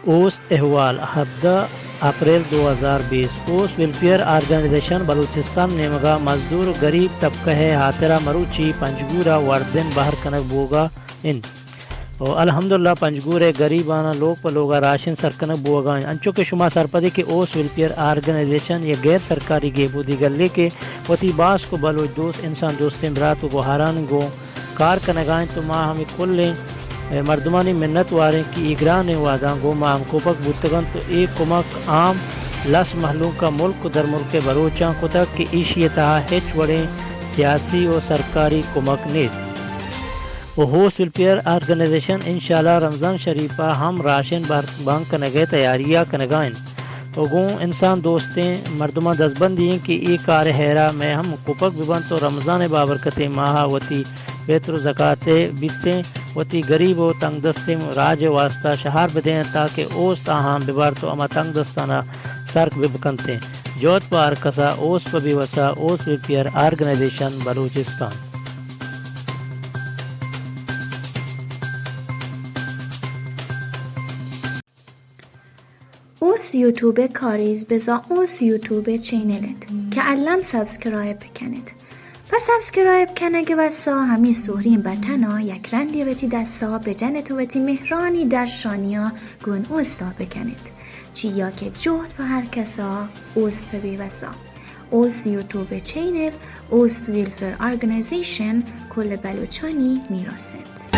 اوس احوال 17 اپریل 2020 اوس ویلفیئر آرگنائزیشن بلوچستان نے مگا مزدور غریب طبقہ ہے ہاترا مروچی پنجگورا وردن باہر کنک بوگا ان اور الحمدللہ پنجگور غریبانہ لوگ پلوگا راشن سرکنک بوگا انچو کے شما سرپدے کہ اوس ویلفیئر آرگنائزیشن یہ غیر سرکاری گے بودی گلے کے وتی باس کو بلوچ دوست انسان دوست امرات کو ہاران گو کار کنگائیں تو ماں ہمیں کل لیں مردمانی منت واریں کی اگران واداں گو ماں ہم کوپک بودتگن تو ایک کمک عام لس محلوں کا ملک در ملک بروچاں کو تک کہ ایشیتہ ہچ وڑیں سیاسی و سرکاری کمک نیز وہ ہوس ویلفیئر آرگنائزیشن انشاءاللہ رمضان شریفہ ہم راشن بانک کنگے تیاریاں کنگائیں وگوں انسان دوستیں مردمہ دزبندی ہیں کہ ای کار حیرہ میں ہم کوپک ببن تو رمضان بابرکت ماہ وتی بیتر زکاتے بیتیں وتی غریب و تنگ دستیں راج واسطہ شہار بدیں تاکہ اوس تاہاں ببار تو اما تنگ دستانہ سرک ببکنتے جوت پار کسا اوس پبی وسا اوس ویلفیئر آرگنائزیشن بلوچستان اوس یوتیوب کاریز بزا اوس یوتیوب چینلت که علم سبسکرایب بکنید و سبسکرایب کنگه وسا همی سورین بطنا یک رندی وتی دستا به جنت و وتی مهرانی در شانیا گون اوستا بکنید چیا که جهد به هر کسا اوست بی وسا اوس یوتیوب چینل اوست ویلفر آرگنایزیشن کل بلوچانی میراسند